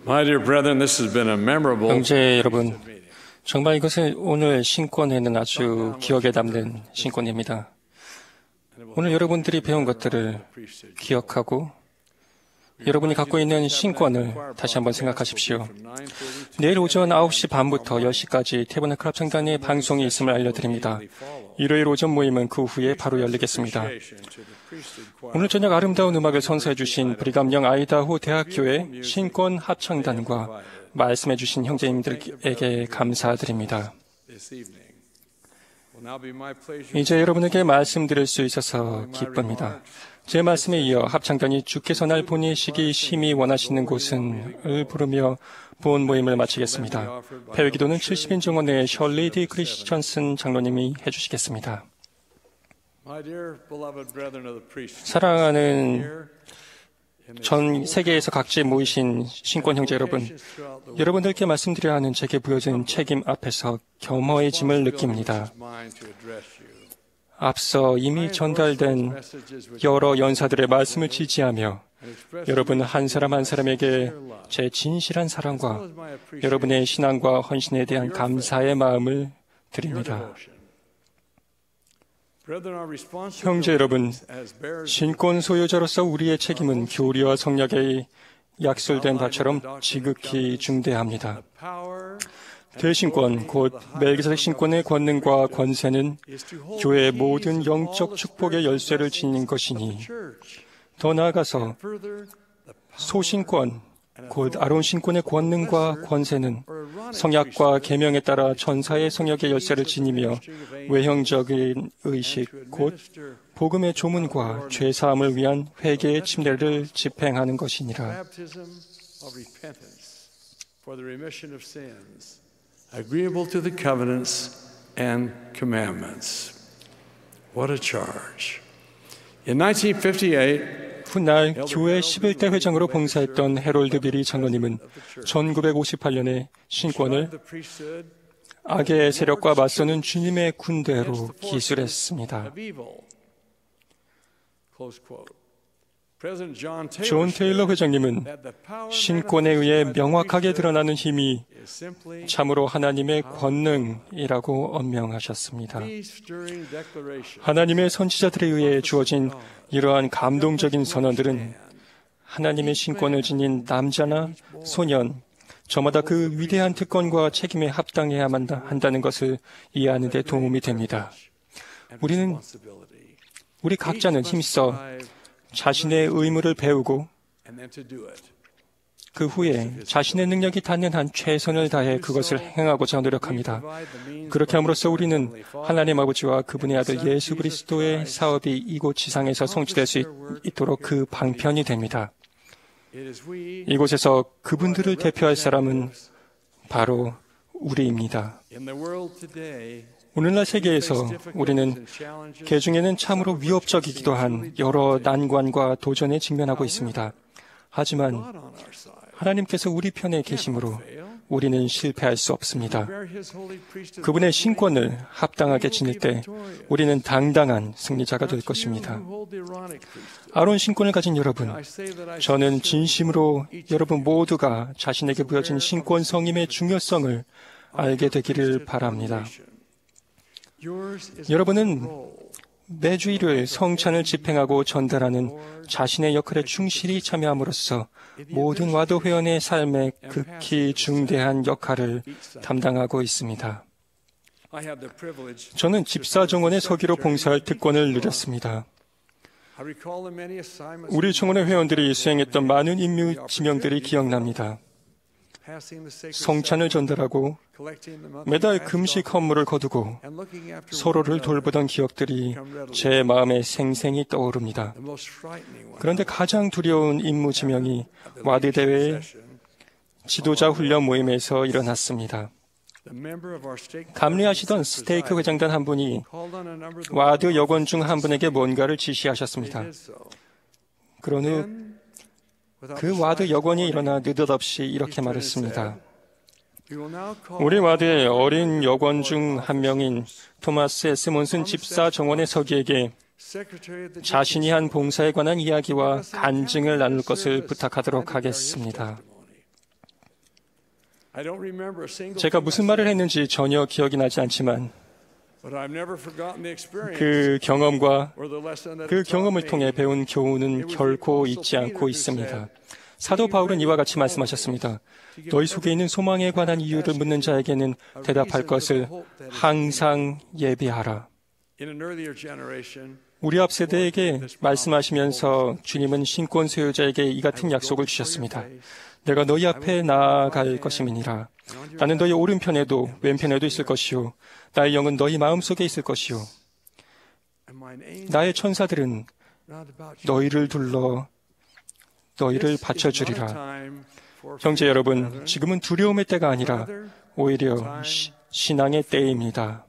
My dear brethren, this has been a memorable 형제 여러분, 정말 이것은 오늘 신권회는 아주 기억에 남는 신권입니다. 오늘 여러분들이 배운 것들을 기억하고 여러분이 갖고 있는 신권을 다시 한번 생각하십시오. 내일 오전 9시 반부터 10시까지 태버나클 합창단의 방송이 있음을 알려드립니다. 일요일 오전 모임은 그 후에 바로 열리겠습니다. 오늘 저녁 아름다운 음악을 선사해 주신 브리감영 아이다호 대학교의 신권 합창단과 말씀해 주신 형제님들에게 감사드립니다. 이제 여러분에게 말씀드릴 수 있어서 기쁩니다. 제 말씀에 이어 합창단이 주께서 날 보내시기 심히 원하시는 곳은을 부르며 본 모임을 마치겠습니다. 폐회기도는 70인 정원의 셜리 디 크리스천슨 장로님이 해주시겠습니다. 사랑하는 전 세계에서 각지에 모이신 신권 형제 여러분, 여러분들께 말씀드려야 하는 제게 부여진 책임 앞에서 겸허해짐을 느낍니다. 앞서 이미 전달된 여러 연사들의 말씀을 지지하며 여러분 한 사람 한 사람에게 제 진실한 사랑과 여러분의 신앙과 헌신에 대한 감사의 마음을 드립니다. 형제 여러분, 신권 소유자로서 우리의 책임은 교리와 성약에 약술된 바처럼 지극히 중대합니다. 대신권, 곧 멜기세덱 신권의 권능과 권세는 교회의 모든 영적 축복의 열쇠를 지닌 것이니, 더 나아가서 소신권, 곧 아론 신권의 권능과 권세는 성약과 계명에 따라 전사의 성역의 열쇠를 지니며 외형적인 의식, 곧 복음의 조문과 죄사함을 위한 회개의 침례를 집행하는 것이니라. Agreeable to the covenants and commandments. What a charge. In 1958, 훗날 교회 11대 회장으로 봉사했던 해롤드 비리 장로님은 1958년에 신권을 악의 세력과 맞서는 주님의 군대로 기술했습니다. 존 테일러 회장님은 신권에 의해 명확하게 드러나는 힘이 참으로 하나님의 권능이라고 언명하셨습니다. 하나님의 선지자들에 의해 주어진 이러한 감동적인 선언들은 하나님의 신권을 지닌 남자나 소년, 저마다 그 위대한 특권과 책임에 합당해야만 한다는 것을 이해하는 데 도움이 됩니다. 우리 각자는 힘써 자신의 의무를 배우고 그 후에 자신의 능력이 닿는 한 최선을 다해 그것을 행하고자 노력합니다. 그렇게 함으로써 우리는 하나님 아버지와 그분의 아들 예수 그리스도의 사업이 이곳 지상에서 성취될 수 있도록 그 방편이 됩니다. 이곳에서 그분들을 대표할 사람은 바로 우리입니다. 오늘날 세계에서 우리는 개중에는 참으로 위협적이기도 한 여러 난관과 도전에 직면하고 있습니다. 하지만 하나님께서 우리 편에 계심으로 우리는 실패할 수 없습니다. 그분의 신권을 합당하게 지닐 때 우리는 당당한 승리자가 될 것입니다. 아론 신권을 가진 여러분, 저는 진심으로 여러분 모두가 자신에게 부여진 신권 성임의 중요성을 알게 되기를 바랍니다. 여러분은 매주 일요일 성찬을 집행하고 전달하는 자신의 역할에 충실히 참여함으로써 모든 와도 회원의 삶에 극히 중대한 역할을 담당하고 있습니다. 저는 집사 정원의 서기로 봉사할 특권을 누렸습니다. 우리 정원의 회원들이 수행했던 많은 임무 지명들이 기억납니다. 성찬을 전달하고 매달 금식 헌물을 거두고 서로를 돌보던 기억들이 제 마음에 생생히 떠오릅니다. 그런데 가장 두려운 임무 지명이 와드 대회의 지도자 훈련 모임에서 일어났습니다. 감리하시던 스테이크 회장단 한 분이 와드 여권 중 한 분에게 뭔가를 지시하셨습니다. 그런 후 그 와드 여권이 일어나 느닷없이 이렇게 말했습니다. 우리 와드의 어린 여권 중 한 명인 토마스 S. 몬슨 집사 정원의 서기에게 자신이 한 봉사에 관한 이야기와 간증을 나눌 것을 부탁하도록 하겠습니다. I don't remember a single 제가 thing 무슨 I 말을 said, 했는지 전혀 기억이 나지 않지만 but I've never forgotten the experience 그 경험과 or the lesson that 그 it taught 경험을 me. 통해 배운 교훈은 결코 잊지 않고 있습니다. 사도 바울은 이와 같이 말씀하셨습니다. 너희 속에 있는 소망에 관한 이유를 묻는 자에게는 대답할 것을 항상 예비하라. In an earlier generation, 우리 앞 세대에게 말씀하시면서 주님은 신권 소유자에게 이 같은 약속을 주셨습니다. 내가 너희 앞에 나아갈 것임이니라. 나는 너희 오른편에도 왼편에도 있을 것이요. 나의 영은 너희 마음속에 있을 것이요. and mine aim 나의 천사들은 not about you. 너희를 둘러 너희를 바쳐주리라. time for 형제 여러분, 지금은 두려움의 때가 아니라 오히려 신앙의 때입니다.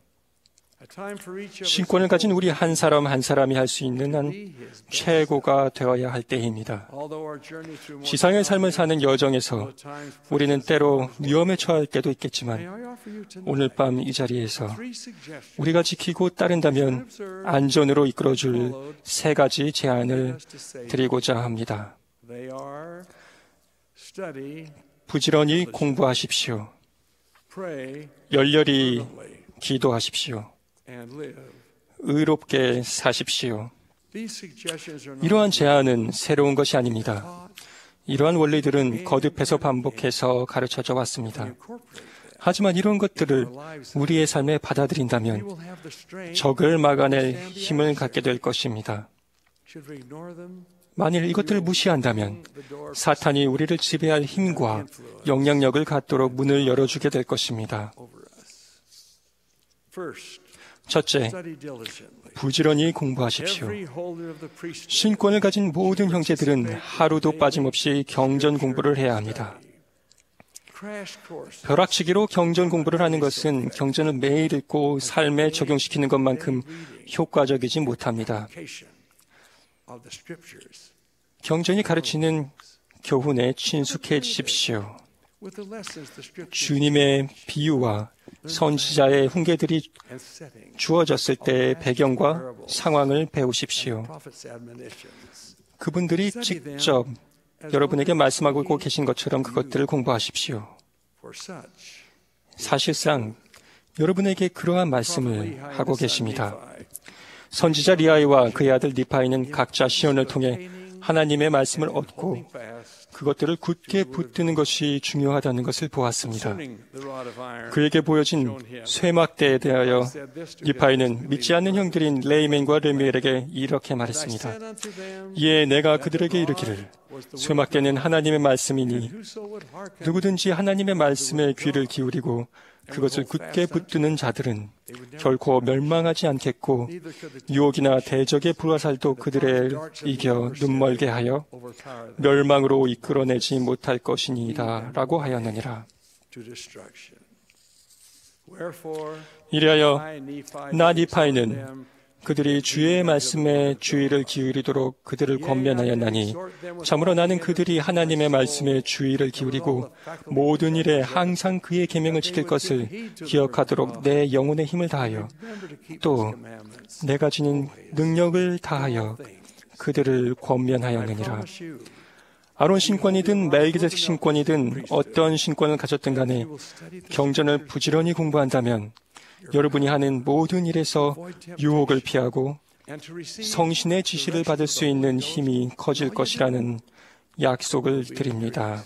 a time for each of us 신권을 가진 우리 한 사람 한 사람이 할 수 있는 한 최고가 되어야 할 때입니다. although our journey through more 지상의 삶을 사는 여정에서 times 우리는 때로 위험에 처할 때도 may 있겠지만 I offer you tonight 오늘 밤 이 자리에서 three suggestions 우리가 지키고 따른다면 안전으로 이끌어줄 세 가지 제안을 드리고자 합니다. they are study, 부지런히 공부하십시오. pray, 열렬히 fervently, 기도하십시오. and live. 의롭게 사십시오. These suggestions are not 이러한 제안은 새로운 것이 아닙니다. 이러한 원리들은 거듭해서 반복해서 가르쳐져 왔습니다. incorporated them. 하지만 이런 것들을 우리의 삶에 We 받아들인다면 will have the strength. 적을 막아낼 힘을 갖게 될 것입니다. Should we ignore them? 만일 이것들을 무시한다면 The door 사탄이 우리를 지배할 힘과 영향력을 갖도록 문을 열어주게 될 것입니다. over us. First, 첫째, study diligently. 부지런히 공부하십시오. Every holder of the priesthood 신권을 가진 모든 형제들은 하루도 빠짐없이 경전 공부를 해야 합니다. crash course 벼락치기로 경전 공부를 하는 것은 경전을 매일 읽고 삶에 적용시키는 것만큼 효과적이지 못합니다. application of the scriptures 경전이 가르치는 교훈에 친숙해지십시오. with the lessons the scriptures 주님의 비유와 선지자의 훈계들이 and settings 주어졌을 때의 배경과 상황을 배우십시오. prophets' admonitions. 그분들이 직접 여러분에게 말씀하고 계신 것처럼 그것들을 공부하십시오. For such, 사실상 여러분에게 그러한 말씀을 하고 계십니다. Nephi, 선지자 리아이와 그의 아들 니파이는 각자 시온을 통해 하나님의 말씀을 얻고 fast, 그것들을 굳게 붙드는 것이 중요하다는 것을 보았습니다. turning the rod of iron, 그에게 보여진 쇠막대에 대하여 said this to 니파이는 믿지 않는 형들인 레이멘과 레미엘에게 이렇게 말했습니다. said unto them, 이에 내가 그들에게 이르기를 쇠막대는 하나님의 말씀이니 whoso would hearken, 누구든지 하나님의 말씀에 귀를 기울이고 그것을 굳게 붙드는 자들은 결코 멸망하지 않겠고 neither could the 유혹이나 대적의 불화살도 그들을 이겨 눈멀게 하여 overpower them 멸망으로 이끌어내지 못할 것이니이다 라고 하였느니라. to destruction. Wherefore, 이리하여 I, Nephi, 나 exhort 니파이는 them, 그들이 주의 말씀에 주의를 기울이도록 그들을 권면하였나니 참으로 나는 그들이 하나님의 말씀에 주의를 기울이고 모든 일에 항상 그의 계명을 지킬 것을 기억하도록 내 영혼의 힘을 다하여 remember to keep 또 his commandments. 내가 지닌 능력을 다하여 그들을 권면하였느니라. Promise you, 아론 신권이든 멜기세덱 신권이든 어떤 신권을 가졌든 간에 경전을 부지런히 공부한다면 여러분이 하는 모든 일에서 유혹을 피하고 and to receive 성신의 지시를 받을 수 있는 힘이 커질 것이라는 약속을 드립니다.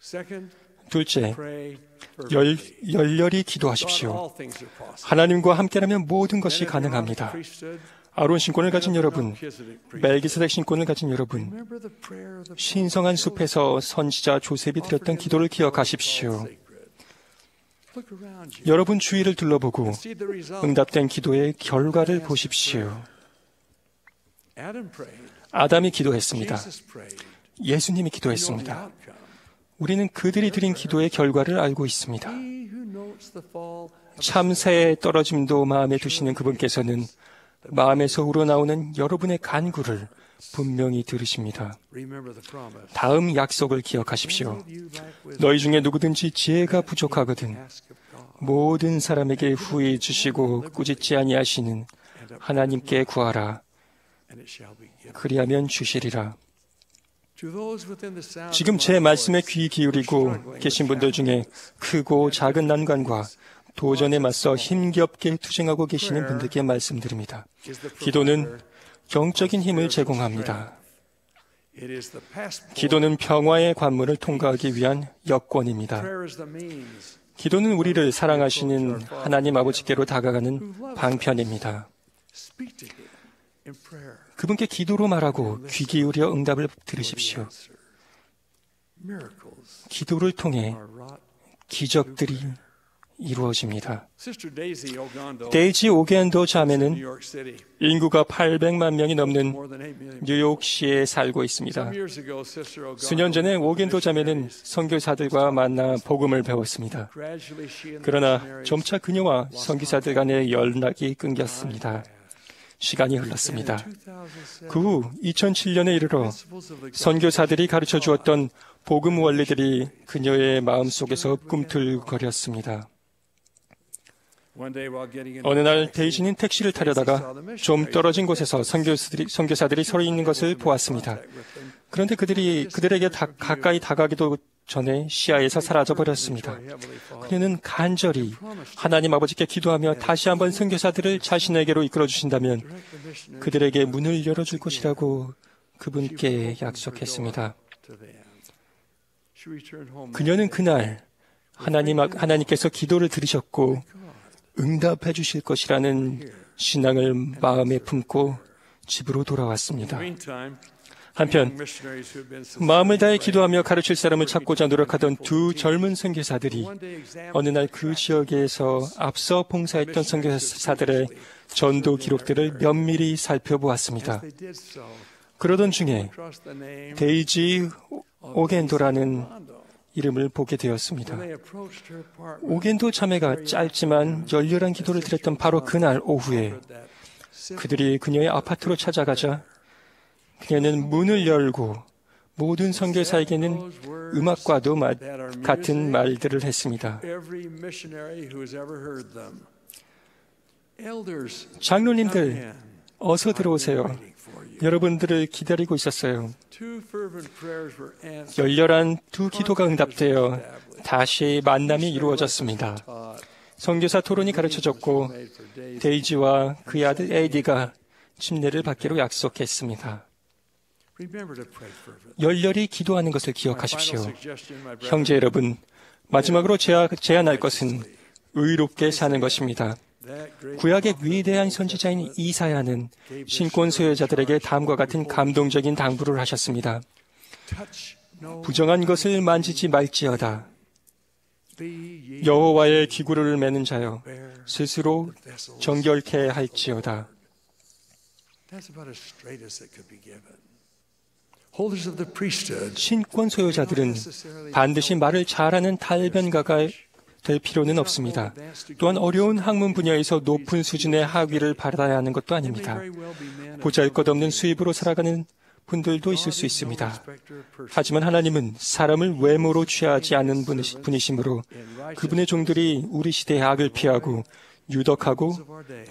second, 둘째, pray fervently. 열렬히 God, 기도하십시오. all things are possible. 하나님과 함께라면 모든 것이 And if you're on the 가능합니다. priesthood, 아론 신권을 가진 여러분, Melchizedek priesthood, 멜기세덱 신권을 가진 여러분, remember the prayer of the 신성한 숲에서 선지자 조셉이 드렸던 기도를 기억하십시오. Look around you. 여러분 주위를 둘러보고 See the result. 응답된 기도의 결과를 보십시오. Adam prayed. 아담이 기도했습니다. Jesus prayed. 예수님이 We know the 기도했습니다. outcome. 우리는 그들이 드린 기도의 결과를 알고 있습니다. He who notes the fall of a 참새의 떨어짐도 마음에 두시는 그분께서는 마음에서 우러나오는 여러분의 간구를 분명히 들으십니다. remember the promise. 다음 약속을 기억하십시오. You lack wisdom, 너희 중에 누구든지 지혜가 부족하거든 ask of God, 모든 사람에게 후히 주시고 꾸짖지 아니하시는 하나님께 구하라. and it shall be given. 그리하면 주시리라. 지금 제 말씀에 귀 기울이고 계신 분들 중에 크고 작은 난관과 도전에 맞서 힘겹게 투쟁하고 계시는 분들께 말씀드립니다. 기도는 영적인 힘을 제공합니다. 기도는 평화의 관문을 통과하기 위한 여건입니다. 기도는 우리를 사랑하시는 하나님 아버지께로 다가가는 방편입니다. 그분께 기도로 말하고 귀 기울여 응답을 들으십시오. 기도를 통해 기적들이 이루어집니다. 데이지 오겐도 자매는 인구가 800만 명이 넘는 뉴욕시에 살고 있습니다. 수년 전에 오겐도 자매는 선교사들과 만나 복음을 배웠습니다. 그러나 점차 그녀와 선교사들 간의 연락이 끊겼습니다. 시간이 흘렀습니다. 그 후 2007년에 이르러 선교사들이 가르쳐 주었던 복음 원리들이 그녀의 마음속에서 꿈틀거렸습니다. 어느 날 데이지는 택시를 타려다가 좀 떨어진 곳에서 선교사들이 서 있는 것을 보았습니다. 그런데 그들에게 가까이 다가기도 전에 시야에서 사라져 버렸습니다. 그녀는 간절히 하나님 아버지께 기도하며 다시 한번 선교사들을 자신에게로 이끌어 주신다면 그들에게 문을 열어줄 것이라고 그분께 약속했습니다. 그녀는 그날 하나님께서 기도를 들으셨고 응답해 주실 것이라는 신앙을 마음에 품고 집으로 돌아왔습니다. 한편 마음을 다해 기도하며 가르칠 사람을 찾고자 노력하던 두 젊은 선교사들이 어느 날 그 지역에서 앞서 봉사했던 선교사들의 전도 기록들을 면밀히 살펴보았습니다. 그러던 중에 데이지 오겐도라는 이름을 보게 되었습니다. 오겐도 자매가 짧지만 열렬한 기도를 드렸던 바로 그날 오후에 그들이 그녀의 아파트로 찾아가자 그녀는 문을 열고 모든 선교사에게는 음악과도 같은 말들을 했습니다. 장로님들, 어서 들어오세요. 여러분들을 기다리고 있었어요. 열렬한 두 기도가 응답되어 다시 만남이 이루어졌습니다. 선교사 토론이 가르쳐졌고 데이지와 그의 아들 에디가 침례를 받기로 약속했습니다. 열렬히 기도하는 것을 기억하십시오. 형제 여러분, 마지막으로 제안할 것은 의롭게 사는 것입니다. 구약의 위대한 선지자인 이사야는 신권 소유자들에게 다음과 같은 감동적인 당부를 하셨습니다. 부정한 것을 만지지 말지어다. 여호와의 기구를 매는 자여 스스로 정결케 할지어다. 신권 소유자들은 반드시 말을 잘하는 달변가가 될 필요는 없습니다. 또한 어려운 학문 분야에서 높은 수준의 학위를 받아야 하는 것도 아닙니다. 보잘것없는 수입으로 살아가는 분들도 있을 수 있습니다. 하지만 하나님은 사람을 외모로 취하지 않는 분이시므로 그분의 종들이 우리 시대의 악을 피하고 유덕하고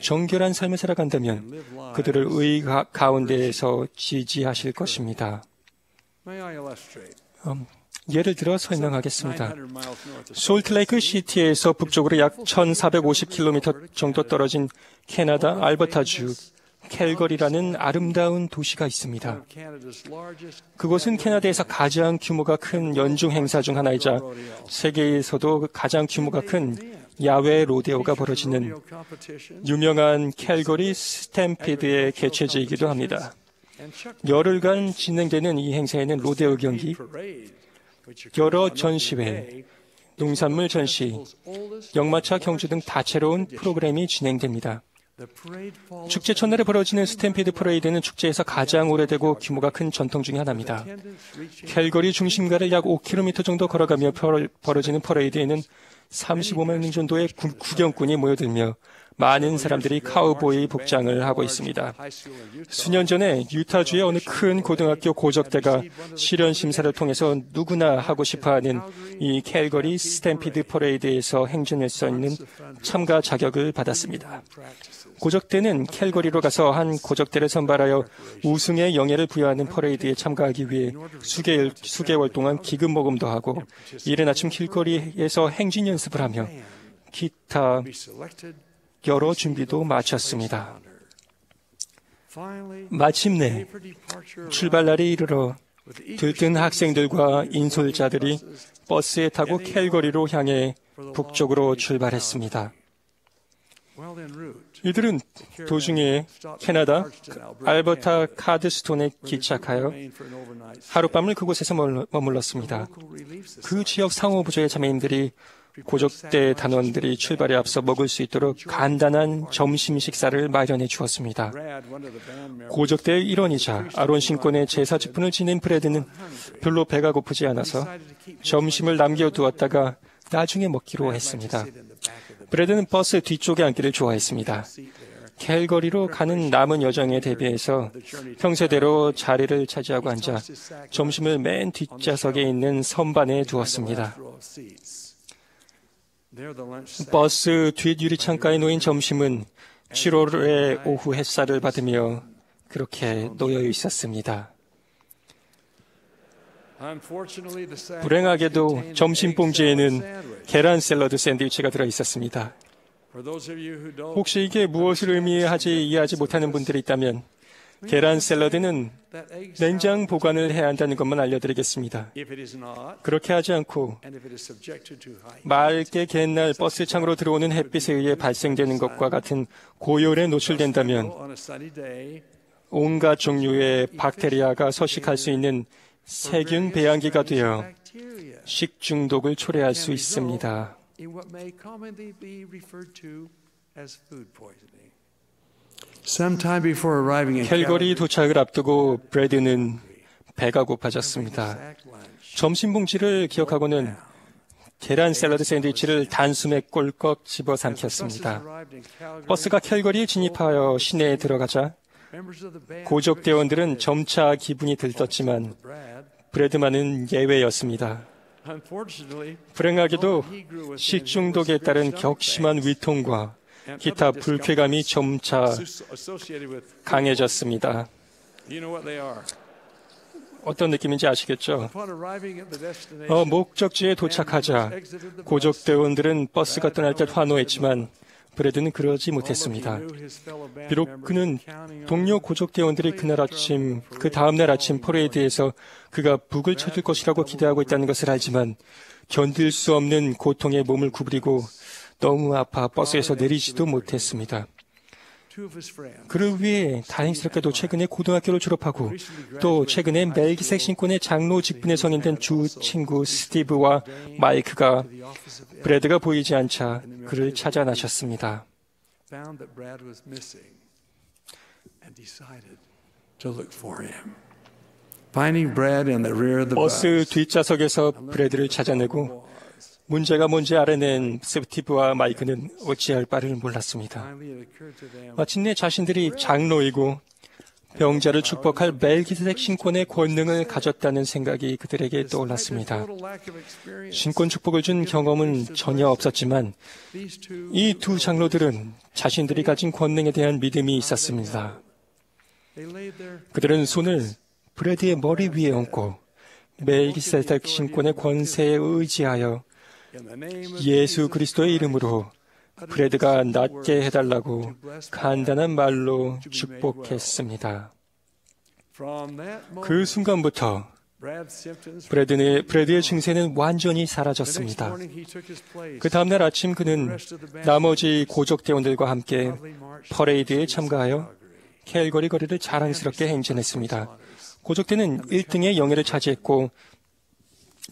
정결한 삶을 살아간다면 그들을 의 가운데에서 지지하실 것입니다. 예를 들어 설명하겠습니다. 솔트레이크 시티에서 북쪽으로 약 1,450km 정도 떨어진 캐나다 알버타주 캘거리라는 아름다운 도시가 있습니다. 그곳은 캐나다에서 가장 규모가 큰 연중 행사 중 하나이자 세계에서도 가장 규모가 큰 야외 로데오가 벌어지는 유명한 캘거리 스탬피드의 개최지이기도 합니다. 열흘간 진행되는 이 행사에는 로데오 경기, 여러 전시회, 농산물 전시, 역마차 경주 등 다채로운 프로그램이 진행됩니다. 축제 첫날에 벌어지는 스탬피드 퍼레이드는 축제에서 가장 오래되고 규모가 큰 전통 중의 하나입니다. 캘거리 중심가를 약 5km 정도 걸어가며 벌어지는 퍼레이드에는 35만 명 정도의 구경꾼이 모여들며 많은 사람들이 카우보이 복장을 하고 있습니다. 수년 전에 유타주의 어느 큰 고등학교 고적대가 실현 심사를 통해서 누구나 하고 싶어하는 이 캘거리 스탬피드 퍼레이드에서 행진할 수 있는 참가 자격을 받았습니다. 고적대는 캘거리로 가서 한 고적대를 선발하여 우승의 영예를 부여하는 퍼레이드에 참가하기 위해 수개월 동안 기금 모금도 하고 이른 아침 길거리에서 행진 연습을 하며 기타 여러 준비도 마쳤습니다. 마침내 출발날이 이르러 들뜬 학생들과 인솔자들이 버스에 타고 캘거리로 향해 북쪽으로 출발했습니다. 이들은 도중에 캐나다 알버타 카드스톤에 기착하여 하룻밤을 그곳에서 머물렀습니다. 그 지역 상호부조의 자매님들이 고적대 단원들이 출발에 앞서 먹을 수 있도록 간단한 점심 식사를 마련해 주었습니다. 고적대의 일원이자 아론 신권의 제사 직분을 지낸 브래드는 별로 배가 고프지 않아서 점심을 남겨두었다가 나중에 먹기로 했습니다. 브래드는 버스 뒤쪽에 앉기를 좋아했습니다. 캘거리로 가는 남은 여정에 대비해서 평소대로 자리를 차지하고 앉아 점심을 맨 뒷좌석에 있는 선반에 두었습니다. 버스 뒷 유리창가에 놓인 점심은 7월의 오후 햇살을 받으며 그렇게 놓여 있었습니다. 불행하게도 점심 봉지에는 계란 샐러드 샌드위치가 들어 있었습니다. 혹시 이게 무엇을 의미하지 이해하지 못하는 분들이 있다면 계란 샐러드는 냉장 보관을 해야 한다는 것만 알려드리겠습니다. 그렇게 하지 않고 맑게 갯날 버스 창으로 들어오는 햇빛에 의해 발생되는 것과 같은 고열에 노출된다면 온갖 종류의 박테리아가 서식할 수 있는 세균 배양기가 되어 식중독을 초래할 수 있습니다. 캘거리 도착을 앞두고 브래드는 배가 고파졌습니다. 점심 봉지를 기억하고는 계란 샐러드 샌드위치를 단숨에 꼴꺽 집어 삼켰습니다. 버스가 캘거리에 진입하여 시내에 들어가자 고적대원들은 점차 기분이 들떴지만 브래드만은 예외였습니다. 불행하게도 식중독에 따른 격심한 위통과 기타 불쾌감이 점차 강해졌습니다. 어떤 느낌인지 아시겠죠? 목적지에 도착하자 고적대원들은 버스가 떠날 듯 환호했지만 브래드는 그러지 못했습니다. 비록 그는 동료 고적대원들이 그 다음날 아침 퍼레이드에서 그가 북을 쳐줄 것이라고 기대하고 있다는 것을 알지만 견딜 수 없는 고통에 몸을 구부리고 너무 아파 버스에서 내리지도 못했습니다. 그를 위해 다행스럽게도 최근에 고등학교를 졸업하고 또 최근에 멜기색 신권의 장로 직분에 선임된 두 친구 스티브와 마이크가 브래드가 보이지 않자 그를 찾아 나셨습니다. 버스 뒷좌석에서 브래드를 찾아내고 문제가 뭔지 알아낸 스티브와 마이크는 어찌할 바를 몰랐습니다. 마침내 자신들이 장로이고 병자를 축복할 멜기세덱 신권의 권능을 가졌다는 생각이 그들에게 떠올랐습니다. 신권 축복을 준 경험은 전혀 없었지만 이 두 장로들은 자신들이 가진 권능에 대한 믿음이 있었습니다. 그들은 손을 브래드의 머리 위에 얹고 멜기세덱 신권의 권세에 의지하여 예수 그리스도의 이름으로 브래드가 낫게 해달라고 간단한 말로 축복했습니다. 그 순간부터 브래드의 증세는 완전히 사라졌습니다. 그 다음날 아침 그는 나머지 고적대원들과 함께 퍼레이드에 참가하여 캘거리 거리를 자랑스럽게 행진했습니다. 고적대는 1등의 영예를 차지했고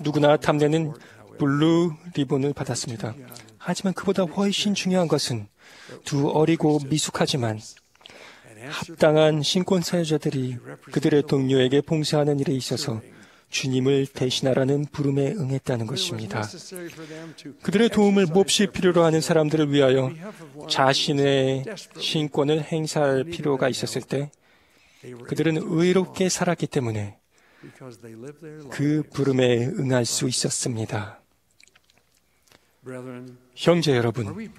누구나 탐내는 블루 리본을 받았습니다. 하지만 그보다 훨씬 중요한 것은 두 어리고 미숙하지만 합당한 신권 사유자들이 그들의 동료에게 봉사하는 일에 있어서 주님을 대신하라는 부름에 응했다는 것입니다. 그들의 도움을 몹시 필요로 하는 사람들을 위하여 자신의 신권을 행사할 필요가 있었을 때 그들은 의롭게 살았기 때문에 그 부름에 응할 수 있었습니다. 형제 여러분,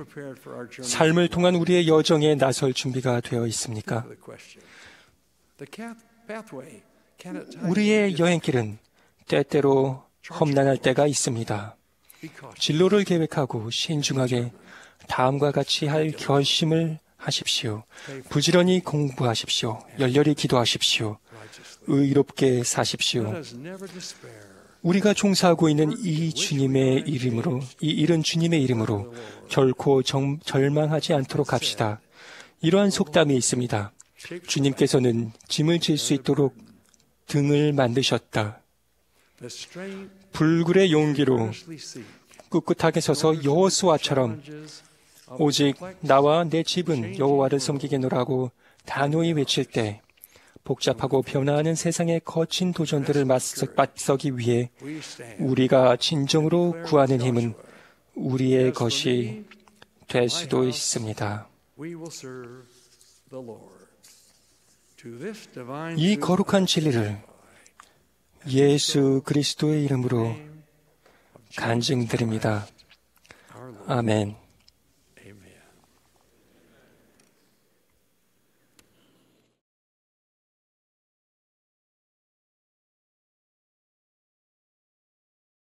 삶을 통한 우리의 여정에 나설 준비가 되어 있습니까? 우리의 여행길은 때때로 험난할 때가 있습니다. 진로를 계획하고 신중하게 다음과 같이 할 결심을 하십시오. 부지런히 공부하십시오. 열렬히 기도하십시오. 의롭게 사십시오. 우리가 종사하고 있는 이 일은 주님의 이름으로 결코 절망하지 않도록 합시다. 이러한 속담이 있습니다. 주님께서는 짐을 질 수 있도록 등을 만드셨다. 불굴의 용기로 꿋꿋하게 서서 여호수아처럼 오직 나와 내 집은 여호와를 섬기겠노라고 단호히 외칠 때 복잡하고 변화하는 세상의 거친 도전들을 맞서기 위해 우리가 진정으로 구하는 힘은 우리의 것이 될 수도 있습니다. 이 거룩한 진리를 예수 그리스도의 이름으로 간증드립니다. 아멘.